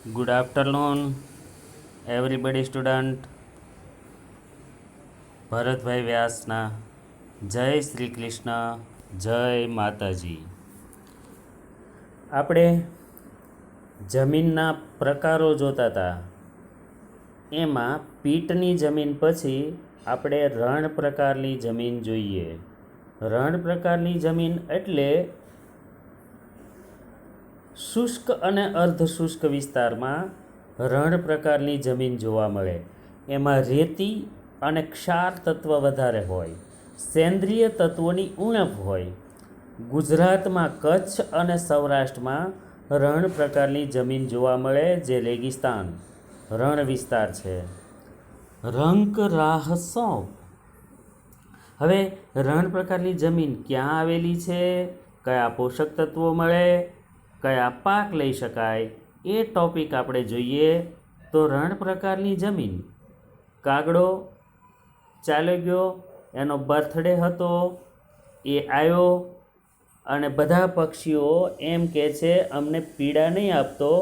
Good afternoon, everybody student. Bharatbhai વ્યાસના જય શ્રી કૃષ્ણ, જય માતાજી. આપણે જમીનના પ્રકારો જોતા હતા. એમાં પીટની જમીન પછી આપણે રણ પ્રકારની જમીન જોઈએ. રણ પ્રકારની જમીન એટલે શુષ્ક અને અર્ધ શુષ્ક વિસ્તારમાં રણ પ્રકારની જમીન જોવા મળે. એમાં રેતી અને ક્ષાર તત્વ વધારે હોય, સેન્દ્રિય તત્વોની ઉણપ હોય. ગુજરાતમાં કચ્છ અને સૌરાષ્ટ્રમાં રણ પ્રકારની જમીન જોવા મળે, જે રેગિસ્તાન રણ વિસ્તાર છે. રંક રાહ સોંપ. હવે રણ પ્રકારની જમીન ક્યાં આવેલી છે, કયા પોષક તત્વો મળે, કયા પાક લઈ શકાય, એ ટોપિક આપણે જોઈએ. તો રણ પ્રકારની જમીન, કાગડો ચાલ્યો ગયો, એનો બર્થડે હતો, એ આવ્યો અને બધા પક્ષીઓ એમ કહે છે અમને પીડા નહીં આપતો,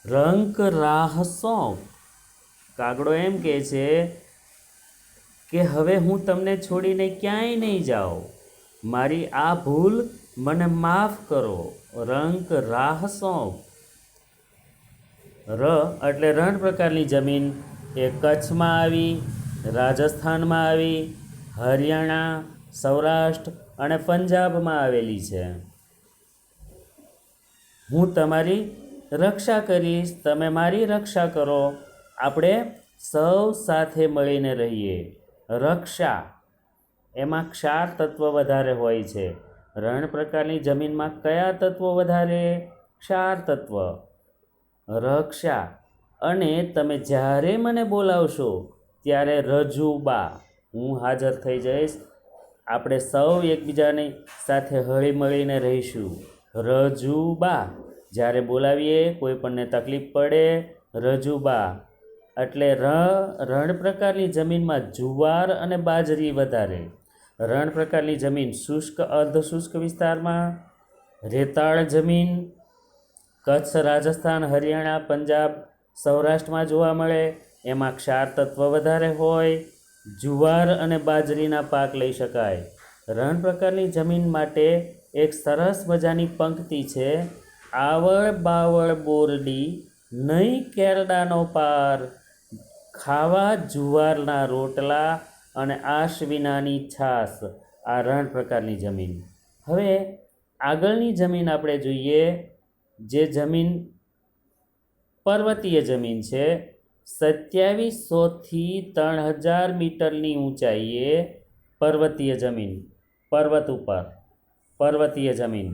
રંક રાહ સોંપ. કાગડો એમ કહે છે કે હવે હું તમને છોડીને ક્યાંય નહીં જાઉં, મારી આ ભૂલ મને માફ કરો, રંક રાહ સોંપ. એટલે રણ પ્રકારની જમીન એ કચ્છમાં આવી, રાજસ્થાનમાં આવી, હરિયાણા, સૌરાષ્ટ્ર અને પંજાબમાં આવેલી છે. હું તમારી રક્ષા કરીશ, તમે મારી રક્ષા કરો, આપણે સૌ સાથે મળીને રહીએ. રક્ષા, એમાં ક્ષાર તત્વ વધારે હોય છે. રણ પ્રકારની જમીનમાં કયા તત્વો વધારે? ક્ષાર તત્વ. રક્ષા. અને તમે જ્યારે મને બોલાવશો ત્યારે રજૂબા, હું હાજર થઈ જઈશ. આપણે સૌ એકબીજાની સાથે હળી મળીને રહીશું. રજૂબા, જ્યારે બોલાવીએ કોઈ પણને તકલીફ પડે, રજૂબા. એટલે રણ પ્રકારની જમીનમાં જુવાર અને બાજરી વધારે. રણ પ્રકારની જમીન શુષ્ક અર્ધ શુષ્ક વિસ્તારમાં, રેતાળ જમીન કચ્છ, રાજસ્થાન, હરિયાણા, પંજાબ, સૌરાષ્ટ્રમાં જોવા મળે. એમાં ક્ષાર તત્વ વધારે હોય, જુવાર અને બાજરીના પાક લઈ શકાય. રણ પ્રકારની જમીન માટે એક સરસ મજાની પંક્તિ છે: આવળ બાવળ બોરડી, નહીં કેરડાનો પાર, ખાવા જુવારના રોટલા અને આશવિનાની છાશ. આ રણ પ્રકારની જમીન. હવે આગળની જમીન આપણે જોઈએ, જે જમીન પર્વતીય જમીન છે. 2700થી 3000 મીટરની ઊંચાઈએ પર્વતીય જમીન, પર્વત ઉપર પર્વતીય જમીન,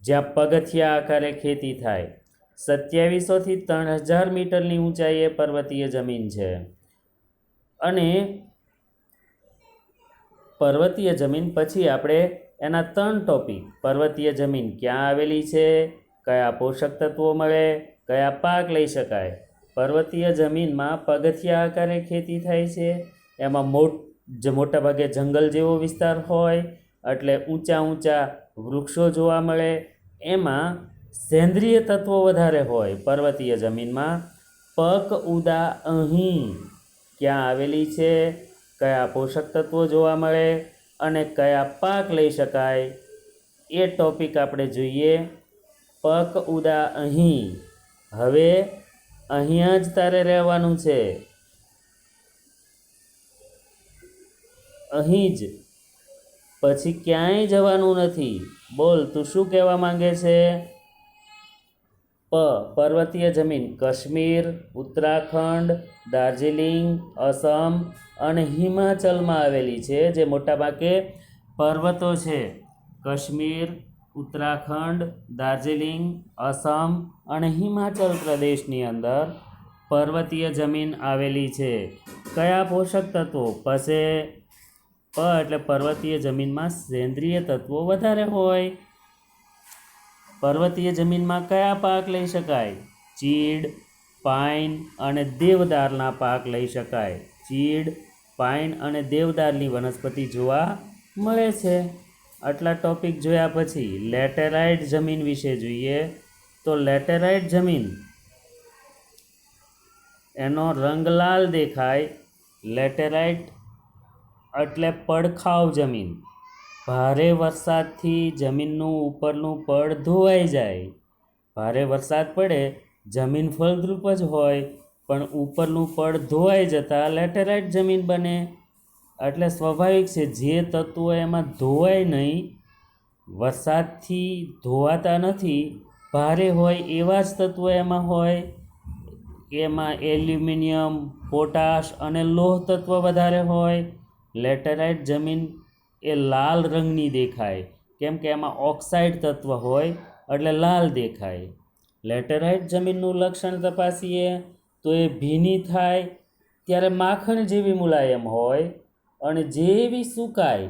જ્યાં પગથિયા આકારે ખેતી થાય. 2700થી 3000 મીટરની ઊંચાઈએ પર્વતીય જમીન છે. અને પર્વતીય જમીન પછી આપણે એના 3 ટોપિક: પર્વતીય જમીન ક્યાં આવેલી છે, કયા પોષક તત્વો મળે, કયા પાક લઈ શકાય. પર્વતીય જમીનમાં પગથિયા આકારે ખેતી થાય છે. એમાં મોટાભાગે જંગલ જેવો વિસ્તાર હોય, એટલે ઊંચા ઊંચા વૃક્ષો જોવા મળે. એમાં સેન્દ્રિય તત્વો વધારે હોય પર્વતીય જમીનમાં. પક ઉદા અહીં ક્યાં આવેલી છે, કયા પોષક તત્વો જોવા મળે અને કયા પાક લઈ શકાય, એ ટોપિક આપણે જોઈએ. પક ઉદા અહીં. હવે અહીંયા જ તારે રહેવાનું છે, અહીં જ, પછી ક્યાંય જવાનું નથી. બોલ, તું શું કહેવા માંગે છે? પર્વતીય જમીન કાશ્મીર, ઉત્તરાખંડ, દાર્જિલિંગ, અસમ અને હિમાચલમાં આવેલી છે, જે મોટાભાગે પર્વતો છે. કાશ્મીર, ઉત્તરાખંડ, દાર્જિલિંગ, અસમ અને હિમાચલ પ્રદેશની અંદર પર્વતીય જમીન આવેલી છે. કયા પોષક તત્વો? એટલે પર્વતીય જમીનમાં સેન્દ્રિય તત્વો વધારે હોય. પર્વતીય જમીનમાં કયા પાક લઈ શકાય? ચીડ, પાઇન અને દેવદારના પાક લઈ શકાય. ચીડ, પાઇન અને દેવદારની વનસ્પતિ જોવા મળે છે. આટલા ટોપિક જોયા પછી લેટેરાઇટ જમીન વિશે જોઈએ. તો લેટેરાઇટ જમીન એનો રંગ લાલ દેખાય. લેટેરાઇટ એટલે પડખાવ જમીન. ભારે વરસાદથી જમીનનું ઉપરનું પડ ધોવાઈ જાય. ભારે વરસાદ પડે, જમીન ફળદ્રુપ જ હોય, પણ ઉપરનું પડ ધોવાઈ જતાં લેટેરાઇટ જમીન બને. એટલે સ્વાભાવિક છે, જે તત્વો એમાં ધોવાય નહીં, વરસાદથી ધોવાતા નથી, ભારે હોય એવા જ તત્વો એમાં હોય. એમાં એલ્યુમિનિયમ, પોટાશ અને લોહ તત્વ વધારે હોય. લેટેરાઇટ જમીન એ લાલ રંગની દેખાય, કેમ કે એમાં ઓક્સાઇડ તત્વ હોય એટલે લાલ દેખાય. લેટેરાઇટ જમીનનું લક્ષણ તપાસીએ તો એ ભીની થાય ત્યારે માખણ જેવી મુલાયમ હોય, અને જેવી સુકાય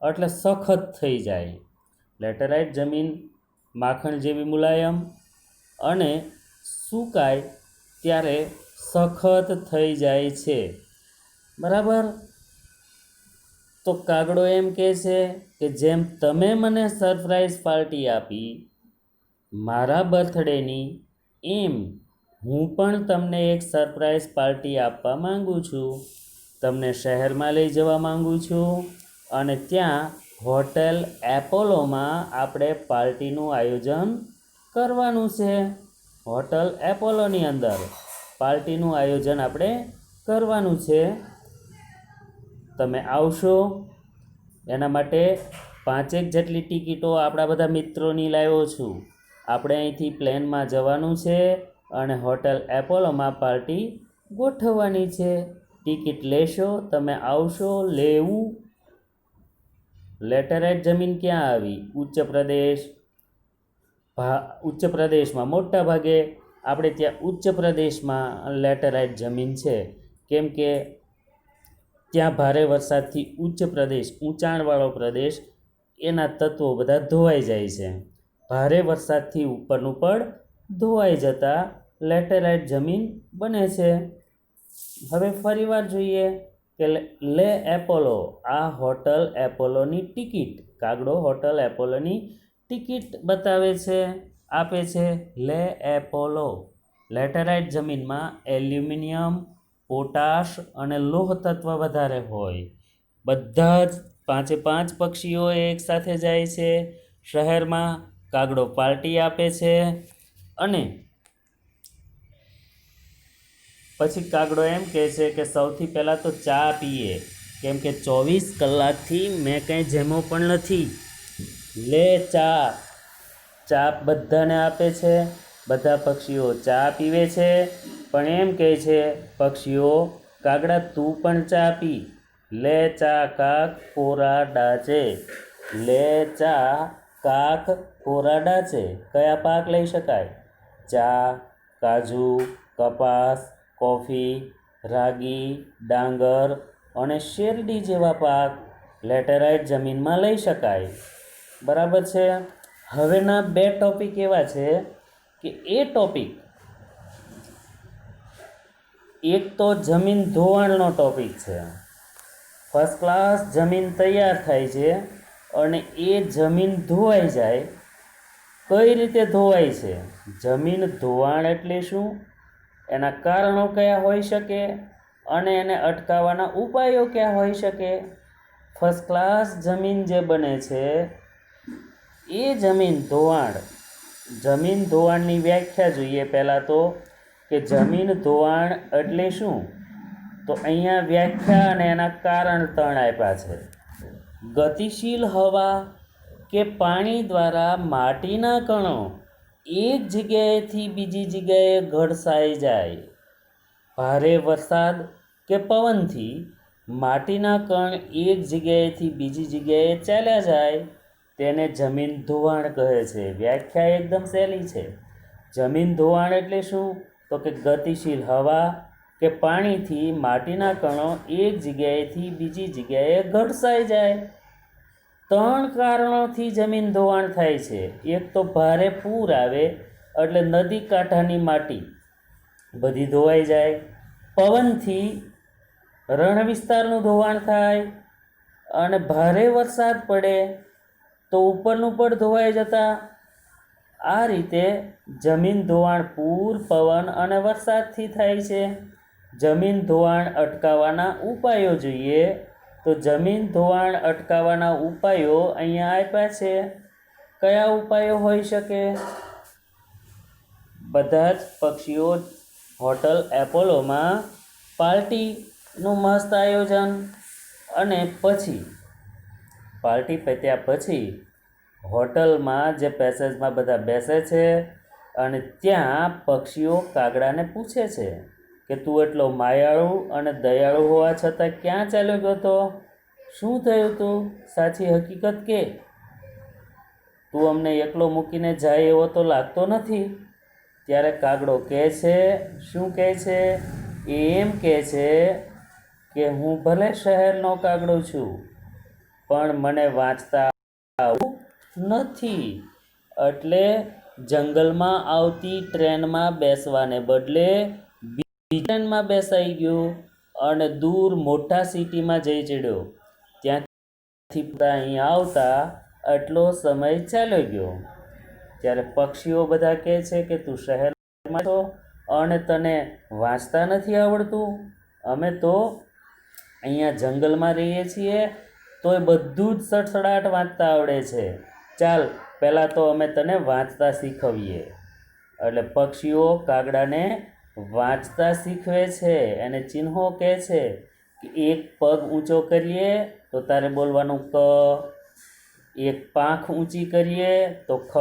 એટલે સખત થઈ જાય. લેટેરાઇટ જમીન માખણ જેવી મુલાયમ અને સુકાય ત્યારે સખત થઈ જાય છે. બરાબર. તો કાગડો એમ કહે છે કે જેમ તમે મને સરપ્રાઈઝ પાર્ટી આપી મારા બર્થડેની, એમ હું પણ તમને એક સરપ્રાઈઝ પાર્ટી આપવા માંગુ છું. તમને શહેરમાં લઈ જવા માંગુ છું, અને ત્યાં હોટેલ એપોલોમાં આપણે પાર્ટીનું આયોજન કરવાનું છે. હોટલ એપોલોની અંદર પાર્ટીનું આયોજન આપણે કરવાનું છે. તમે આવશો? એના માટે 5 જેટલી ટિકિટો આપણા બધા મિત્રોની લાવ્યો છું. આપણે અહીંથી પ્લેનમાં જવાનું છે અને હોટેલ એપોલોમાં પાર્ટી ગોઠવવાની છે. ટિકિટ લેશો? તમે આવશો લેવું? લેટેરાઇટ જમીન ક્યાં આવી? ઉચ્ચ પ્રદેશમાં. મોટા ભાગે આપણે ત્યાં ઉચ્ચ પ્રદેશમાં લેટેરાઇટ જમીન છે, કેમ કે ત્યાં ભારે વરસાદથી ઊંચાણવાળો પ્રદેશ, એના તત્વો બધા ધોવાઈ જાય છે. ભારે વરસાદથી ઉપરનું પડ ધોવાઈ જતાં લેટેરાઇટ જમીન બને છે. હવે ફરીવાર જોઈએ કે લે એપોલો, આ હોટલ એપોલોની ટિકિટ. કાગડો હોટલ એપોલોની ટિકિટ બતાવે છે, આપે છે. લે એપોલો. લેટેરાઇટ જમીનમાં એલ્યુમિનિયમ, પોટાશ અને લોહ તત્વ વધારે હોય. બધા જ 5 પક્ષીઓ એકસાથે જાય છે શહેરમાં. કાગડો પાર્ટી આપે છે, અને પછી કાગડો એમ કહે છે કે સૌથી પહેલાં તો ચા પીએ, કેમ કે 24 કલાકથી મેં કંઈ જમ્યો પણ નથી. લે ચા. ચા બધાને આપે છે. બધા પક્ષીઓ ચા પીવે છે, પણ એમ કહે છે પક્ષીઓ, કાગડા તું પણ ચા પી. લે ચા કાક કોરા ડાચે. લે ચા કાક કોરા ડાચે. કયા પાક લઈ શકાય? ચા, કાજુ, કપાસ, કોફી, રાગી, ડાંગર અને શેરડી જેવા પાક લેટેરાઇટ જમીનમાં લઈ શકાય. બરાબર છે. હવેના 2 ટોપિક એવા છે કે એ ટોપિક, એક તો જમીન ધોવાણનો ટોપિક છે. ફર્સ્ટ ક્લાસ જમીન તૈયાર થાય છે અને એ જમીન ધોવાઈ જાય. કઈ રીતે ધોવાય છે? જમીન ધોવાણ એટલે શું, એના કારણો કયા હોઈ શકે, અને એને અટકાવવાના ઉપાયો કયા હોઈ શકે. ફર્સ્ટ ક્લાસ જમીન જે બને છે એ જમીન ધોવાણની વ્યાખ્યા જોઈએ પહેલાં તો, કે જમીન ધોવાણ એટલે શું. તો અહીંયા વ્યાખ્યા અને એના કારણ 3 આપ્યા છે. ગતિશીલ હવા કે પાણી દ્વારા માટીના કણો એક જગ્યાએથી બીજી જગ્યાએ ઘડસાઈ જાય. ભારે વરસાદ કે પવનથી માટીના કણ એક જગ્યાએથી બીજી જગ્યાએ ચાલ્યા જાય, તેને જમીન ધોવાણ કહે છે. વ્યાખ્યા એકદમ સહેલી છે. જમીન ધોવાણ એટલે શું? તો કે ગતિશીલ હવા કે પાણીથી માટીના કણો એક જગ્યાએથી બીજી જગ્યાએ ઘડસાઈ જાય. 3 કારણોથી જમીન ધોવાણ થાય છે. એક તો ભારે પૂર આવે એટલે નદી કાંઠાની માટી બધી ધોવાઈ જાય. પવનથી રણ વિસ્તારનું ધોવાણ થાય, અને ભારે વરસાદ પડે તો ઉપરનું પડ ધોવાઈ જતાં આ રીતે જમીન ધોવાણ પૂર, પવન અને વરસાદથી થાય છે. જમીન ધોવાણ અટકાવવાના ઉપાયો જોઈએ તો જમીન ધોવાણ અટકાવવાના ઉપાયો અહીંયા આપ્યા છે. કયા ઉપાયો હોઈ શકે? બધા જ પક્ષીઓ હોટલ એપોલોમાં પાર્ટીનું મસ્ત આયોજન, અને પછી પાર્ટી પત્યા પછી હોટલમાં જે પેસેજમાં બધા બેસે છે અને ત્યાં પક્ષીઓ કાગડાને પૂછે છે કે તું એટલો માયાળુ અને દયાળુ હોવા છતાં ક્યાં ચાલ્યો ગયો હતો? શું થયું તું? સાચી હકીકત કે તું અમને એકલો મૂકીને જાય એવો તો લાગતો નથી. ત્યારે કાગડો કહે છે, શું કહે છે? એમ કહે છે કે હું ભલે શહેરનો કાગડો છું, પણ મને વાંચતા આવતું નથી, એટલે જંગલમાં આવતી ટ્રેનમાં બેસવાને બદલે બીજી ટ્રેનમાં બેસાઈ ગયો અને દૂર મોટા સિટીમાં જઈ ચડ્યો. ત્યાંથી અહીં આવતા આટલો સમય ચાલ્યો ગયો. ત્યારે પક્ષીઓ બધા કહે છે કે તું શહેરમાં છો અને તને વાંચતા નથી આવડતું? અમે તો અહીંયા જંગલમાં રહીએ છીએ તોય બધું જ સડસડાટ વાંચતા આવડે છે. ચાલ પહેલાં તો અમે તને વાંચતા શીખવીએ. એટલે પક્ષીઓ કાગડાને વાંચતા શીખવે છે. અને ચિહ્નો કહે છે કે એક પગ ઊંચો કરીએ તો તારે બોલવાનું ક, એક પાંખ ઊંચી કરીએ તો ખ,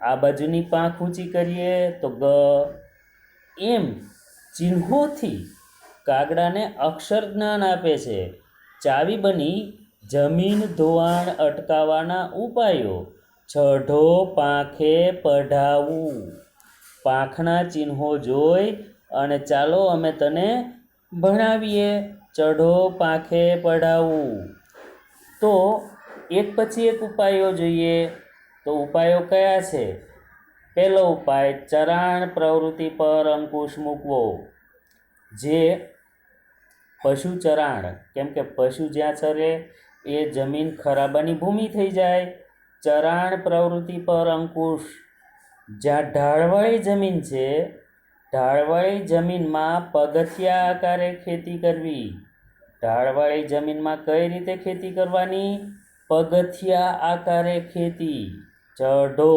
આ બાજુની પાંખ ઊંચી કરીએ તો ગ. એમ ચિહ્નોથી કાગડાને અક્ષર જ્ઞાન આપે છે. ચાવી બની જમીન ધોવાણ અટકાવવાના ઉપાયો. ચઢો પાંખે પઢાવું. પાંખના ચિહ્નો જોઈ અને ચાલો અમે તને ભણાવીએ. ચઢો પાંખે પઢાવું. તો એક પછી એક ઉપાયો જોઈએ. તો ઉપાયો કયા છે? પહેલો ઉપાય, ચરાણ પ્રવૃત્તિ પર અંકુશ મૂકવો. જે પશુ ચરાણ, કેમ કે પશુ જ્યાં ચરે એ જમીન ખરાબાની ભૂમિ થઈ જાય. ચરાણ પ્રવૃત્તિ પર અંકુશ. જ્યાં ઢાળવાળી જમીન છે, ઢાળવાળી જમીનમાં પગથિયા આકારે ખેતી કરવી. ઢાળવાળી જમીનમાં કઈ રીતે ખેતી કરવાની? પગથિયા આકારે ખેતી. ચઢો.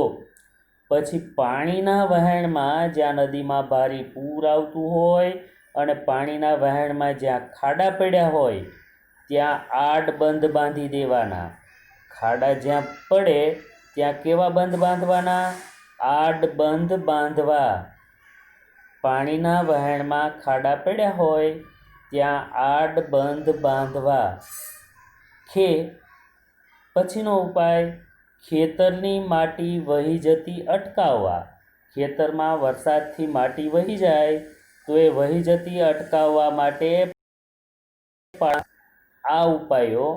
પછી પાણીના વહેણમાં, જ્યાં નદીમાં ભારે પૂર આવતું હોય અને પાણીના વહેણમાં જ્યાં ખાડા પડ્યા હોય ત્યાં આડ બંધ બાંધી દેવાના. ખાડા જ્યાં પડે ત્યાં કેવા બંધ બાંધવાના? આડ બંધ બાંધવા. પાણીના વહેણમાં ખાડા પડ્યા હોય ત્યાં આડ બંધ બાંધવા. પછીનો ઉપાય, ખેતરની માટી વહી જતી અટકાવવા. ખેતરમાં વરસાદથી માટી વહી જાય તો એ વહી જતી અટકાવવા માટે આ ઉપાયો.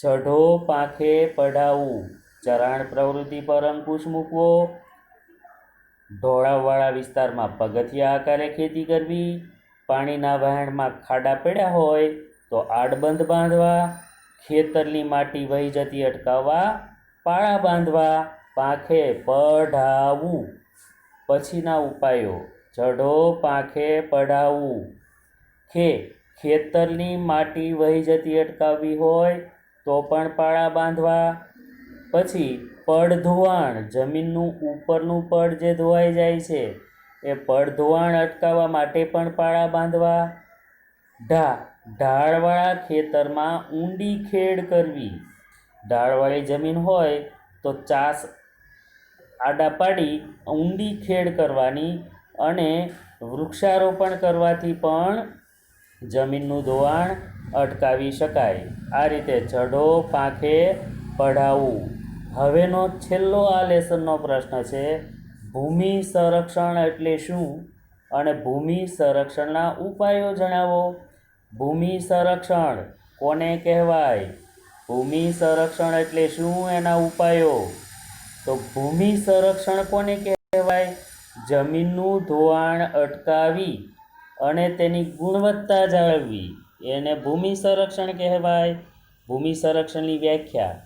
ચઢો પાંખે પઢાવું. ચરાણ પ્રવૃત્તિ પર અંકુશ મૂકવો. ઢોળાવવાળા વિસ્તારમાં પગથિયા આકારે ખેતી કરવી. પાણીના વહેણમાં ખાડા પડ્યા હોય તો આડબંધ બાંધવા. ખેતરની માટી વહી જતી અટકાવવા પાળા બાંધવા. પાંખે પઢાવું. પછીના ઉપાયો, ચઢો પાંખે પઢાવું. ખેતરની માટી વહી જતી અટકાવવી હોય તો પણ પાળા બાંધવા. પછી પડ ધોવાણ, જમીનનું ઉપરનું પડ જે ધોવાઈ જાય છે એ પડ ધોવાણ અટકાવવા માટે પણ પાળા બાંધવા. ઢાળવાળા ખેતરમાં ઊંડી ખેડ કરવી. ઢાળવાળી જમીન હોય તો ચાસ આડા પાડી ઊંડી ખેડ કરવાની અને વૃક્ષારોપણ કરવાથી પણ જમીનનું ધોવાણ અટકાવી શકાય. આ રીતે ચઢો પાંખે પઢાવું. હવેનો છેલ્લો આ લેસનનો પ્રશ્ન છે, ભૂમિ સંરક્ષણ એટલે શું અને ભૂમિ સંરક્ષણના ઉપાયો જણાવો. ભૂમિ સંરક્ષણ કોને કહેવાય? ભૂમિ સંરક્ષણ એટલે શું, એના ઉપાયો? તો ભૂમિ સંરક્ષણ કોને કહેવાય? જમીનનું ધોવાણ અટકાવી અને તેની ગુણવત્તા જાળવવી એને ભૂમિ સંરક્ષણ કહેવાય. ભૂમિ સંરક્ષણની વ્યાખ્યા,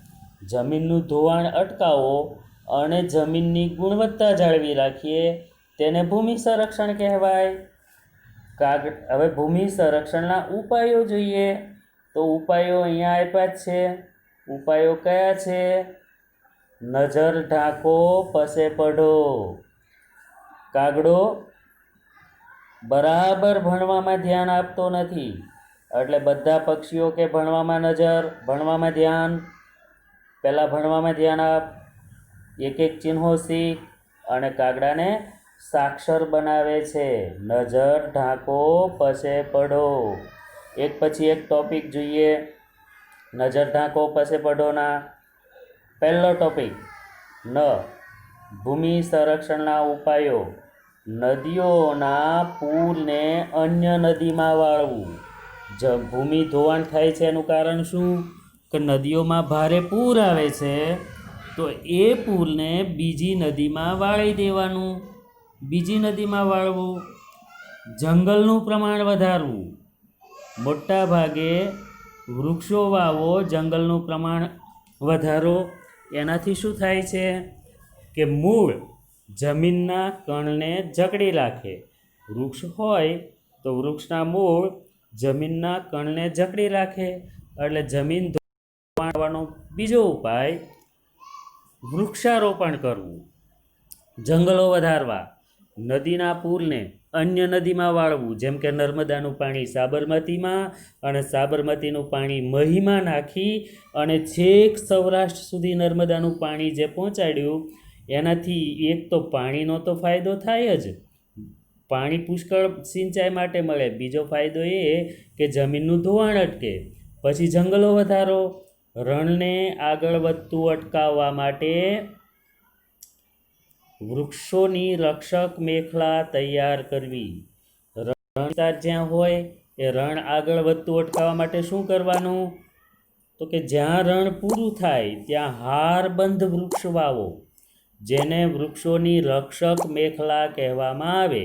જમીનનું ધોવાણ અટકાવો અને જમીનની ગુણવત્તા જાળવી રાખીએ તેને ભૂમિ સંરક્ષણ કહેવાય. હવે ભૂમિ સંરક્ષણના ઉપાયો જોઈએ. તો ઉપાયો અહીંયા આપ્યા જ છે. ઉપાયો કયા છે? નજર ઢાંકો પસે પઢો. કાગડો બરાબર ભણવામાં ધ્યાન આપતો નથી, એટલે બધા પક્ષીઓ કે ભણવામાં નજર, ભણવામાં ધ્યાન. પહેલાં ભણવામાં ધ્યાન આપ, એક એક ચિહ્નો શીખ અને કાગડાને સાક્ષર બનાવે છે. નજર ઢાંકો પસે પઢો. એક પછી એક ટોપિક જોઈએ નજર ઢાંકો પસે પઢોના. પહેલો ટોપિક ન ભૂમિ સંરક્ષણના ઉપાયો. નદીઓના પૂરને અન્ય નદીમાં વાળવું. ભૂમિ ધોવાણ થાય છે એનું કારણ શું? કે નદીઓમાં ભારે પૂર આવે છે, તો એ પૂરને બીજી નદીમાં વાળી દેવાનું. બીજી નદીમાં વાળવું. જંગલનું પ્રમાણ વધારવું. મોટા ભાગે વૃક્ષો વાવો, જંગલનું પ્રમાણ વધારો. એનાથી શું થાય છે કે મૂળ જમીનના કણને જકડી રાખે. વૃક્ષ હોય તો વૃક્ષના મૂળ જમીનના કણને જકડી રાખે, એટલે જમીન ધોવાણવાનો બીજો ઉપાય વૃક્ષારોપણ કરવું, જંગલો વધારવા. નદીના પૂરને અન્ય નદીમાં વાળવું, જેમ કે નર્મદાનું પાણી સાબરમતીમાં અને સાબરમતીનું પાણી મહીમાં નાખી અને છેક સૌરાષ્ટ્ર સુધી નર્મદાનું પાણી જે પહોંચાડ્યું, એનાથી એક તો પાણીનો તો ફાયદો થાય જ, પાણી પુષ્કળ સિંચાઈ માટે મળે. બીજો ફાયદો એ કે જમીનનું ધોવાણ અટકે. પછી જંગલો વધારો. રણને આગળ વધતું અટકાવવા માટે વૃક્ષોની રક્ષક મેખલા તૈયાર કરવી. રણ જ્યાં હોય એ રણ આગળ વધતું અટકાવવા માટે શું કરવાનું? તો કે જ્યાં રણ પૂરું થાય ત્યાં હારબંધ વૃક્ષ વાવો, જેને વૃક્ષોની રક્ષક મેખલા કહેવામાં આવે.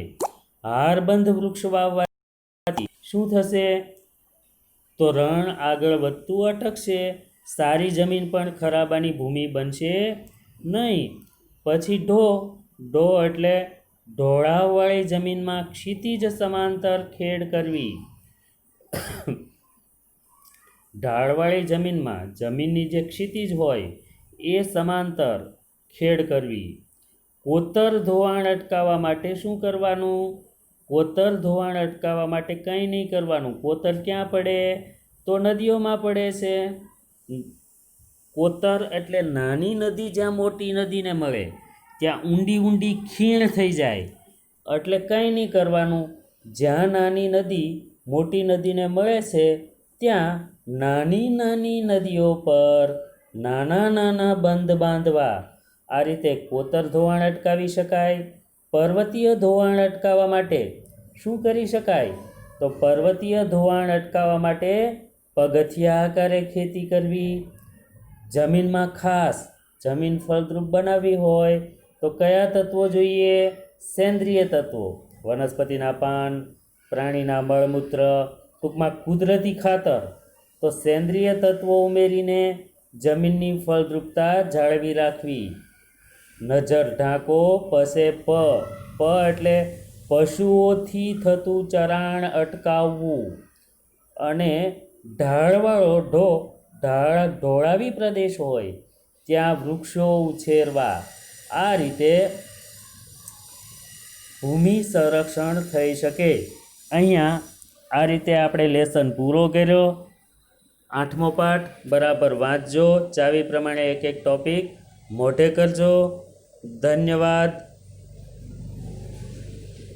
હારબંધ વૃક્ષ વાવવાથી શું થશે? તો રણ આગળ વધતું અટકશે, સારી જમીન પણ ખરાબાની ભૂમિ બનશે નહીં. પછી ઢો એટલે ઢોળાવવાળી જમીનમાં ક્ષિતિજ સમાંતર ખેડ કરવી. ઢાળવાળી જમીનમાં જમીનની જે ક્ષિતિજ હોય એ સમાંતર ખેડ કરવી. કોતર ધોવાણ અટકાવવા માટે શું કરવાનું? કોતર ધોવાણ અટકાવવા માટે કંઈ નહીં કરવાનું. કોતર ક્યાં પડે? તો નદીઓમાં પડે છે. કોતર એટલે નાની નદી જ્યાં મોટી નદીને મળે ત્યાં ઊંડી ખીણ થઈ જાય, એટલે કંઈ નહીં કરવાનું. જ્યાં નાની નદી મોટી નદીને મળે છે ત્યાં નાની નદીઓ પર નાના બંધ બાંધવા. આ રીતે કોતર ધોવાણ અટકાવી શકાય. પર્વતીય ધોવાણ અટકાવવા માટે શું કરી શકાય? તો પર્વતીય ધોવાણ અટકાવવા માટે પગથિયા આકારે ખેતી કરવી. જમીનમાં ખાસ જમીન ફળદ્રુપ બનાવવી હોય તો કયા તત્વો જોઈએ? સેન્દ્રિય તત્વો, વનસ્પતિના પાન, પ્રાણીના મળમૂત્ર, ટૂંકમાં કુદરતી ખાતર. તો સેન્દ્રિય તત્વો ઉમેરીને જમીનની ફળદ્રુપતા જાળવી રાખવી. નજર ઢાંકો પસે પ એટલે પશુઓથી થતું ચરાણ અટકાવવું. અને ઢાળવાળો ઢોળાવી પ્રદેશ હોય ત્યાં વૃક્ષો ઉછેરવા. આ રીતે ભૂમિ સંરક્ષણ થઈ શકે. અહીંયા આ રીતે આપણે લેસન પૂરો કર્યો. 8મો પાઠ બરાબર વાંચજો. ચાવી પ્રમાણે એક એક ટોપિક મોઢે કરજો. ધન્યવાદ.